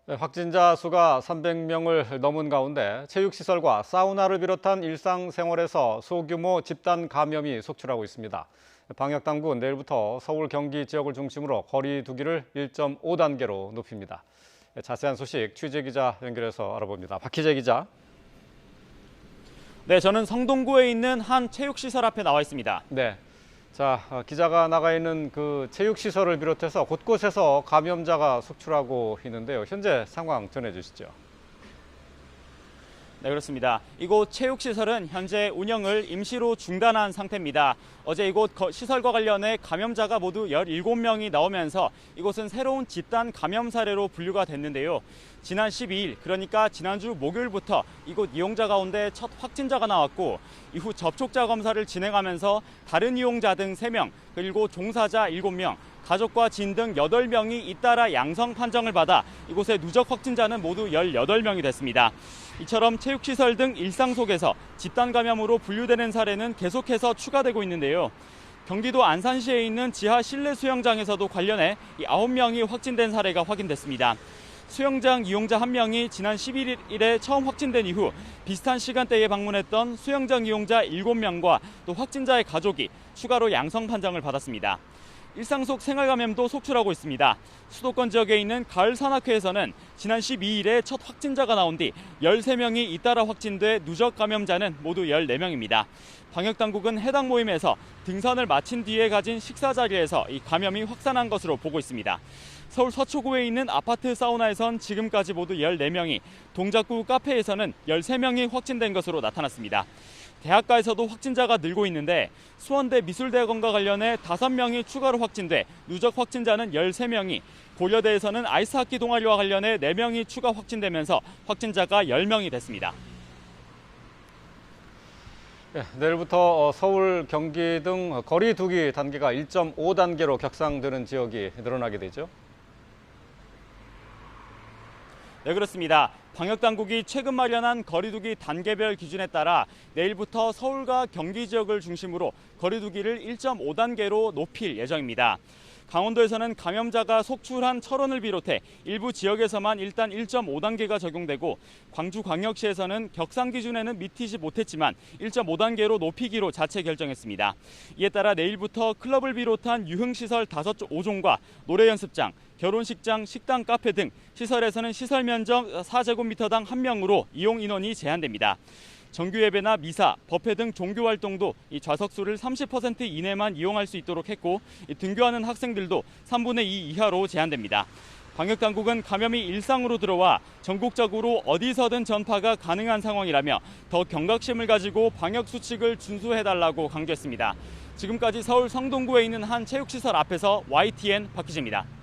네, 확진자 수가 300명을 넘은 가운데 체육시설과 사우나를 비롯한 일상생활에서 소규모 집단 감염이 속출하고 있습니다. 방역당국은 내일부터 서울, 경기 지역을 중심으로 거리 두기를 1.5단계로 높입니다. 자세한 소식 취재기자 연결해서 알아봅니다. 박희재 기자. 네, 저는 성동구에 있는 한 체육시설 앞에 나와 있습니다. 네. 자, 기자가 나가 있는 그 체육시설을 비롯해서 곳곳에서 감염자가 속출하고 있는데요. 현재 상황 전해주시죠. 네, 그렇습니다. 이곳 체육시설은 현재 운영을 임시로 중단한 상태입니다. 어제 이곳 시설과 관련해 감염자가 모두 17명이 나오면서 이곳은 새로운 집단 감염 사례로 분류가 됐는데요. 지난 12일, 그러니까 지난주 목요일부터 이곳 이용자 가운데 첫 확진자가 나왔고 이후 접촉자 검사를 진행하면서 다른 이용자 등 3명, 그리고 종사자 7명, 가족과 지인 등 8명이 잇따라 양성 판정을 받아 이곳의 누적 확진자는 모두 18명이 됐습니다. 이처럼 체육시설 등 일상 속에서 집단 감염으로 분류되는 사례는 계속해서 추가되고 있는데요. 경기도 안산시에 있는 지하 실내 수영장에서도 관련해 9명이 확진된 사례가 확인됐습니다. 수영장 이용자 1명이 지난 11일에 처음 확진된 이후 비슷한 시간대에 방문했던 수영장 이용자 7명과 또 확진자의 가족이 추가로 양성 판정을 받았습니다. 일상 속 생활 감염도 속출하고 있습니다. 수도권 지역에 있는 가을 산악회에서는 지난 12일에 첫 확진자가 나온 뒤 13명이 잇따라 확진돼 누적 감염자는 모두 14명입니다. 방역당국은 해당 모임에서 등산을 마친 뒤에 가진 식사 자리에서 이 감염이 확산한 것으로 보고 있습니다. 서울 서초구에 있는 아파트 사우나에선 지금까지 모두 14명이, 동작구 카페에서는 13명이 확진된 것으로 나타났습니다. 대학가에서도 확진자가 늘고 있는데 수원대 미술대학원과 관련해 5명이 추가로 확진돼 누적 확진자는 13명이, 고려대에서는 아이스하키 동아리와 관련해 4명이 추가 확진되면서 확진자가 10명이 됐습니다. 네, 내일부터 서울, 경기 등 거리 두기 단계가 1.5단계로 격상되는 지역이 늘어나게 되죠. 네, 그렇습니다. 방역당국이 최근 마련한 거리두기 단계별 기준에 따라 내일부터 서울과 경기 지역을 중심으로 거리두기를 1.5단계로 높일 예정입니다. 강원도에서는 감염자가 속출한 철원을 비롯해 일부 지역에서만 일단 1.5단계가 적용되고 광주광역시에서는 격상 기준에는 미치지 못했지만 1.5단계로 높이기로 자체 결정했습니다. 이에 따라 내일부터 클럽을 비롯한 유흥시설 5종과 노래 연습장, 결혼식장, 식당, 카페 등 시설에서는 시설 면적 4제곱미터당 1명으로 이용 인원이 제한됩니다. 정규 예배나 미사, 법회 등 종교 활동도 이 좌석수를 30% 이내만 이용할 수 있도록 했고 등교하는 학생들도 3분의 2 이하로 제한됩니다. 방역당국은 감염이 일상으로 들어와 전국적으로 어디서든 전파가 가능한 상황이라며 더 경각심을 가지고 방역수칙을 준수해달라고 강조했습니다. 지금까지 서울 성동구에 있는 한 체육시설 앞에서 YTN 박희재입니다.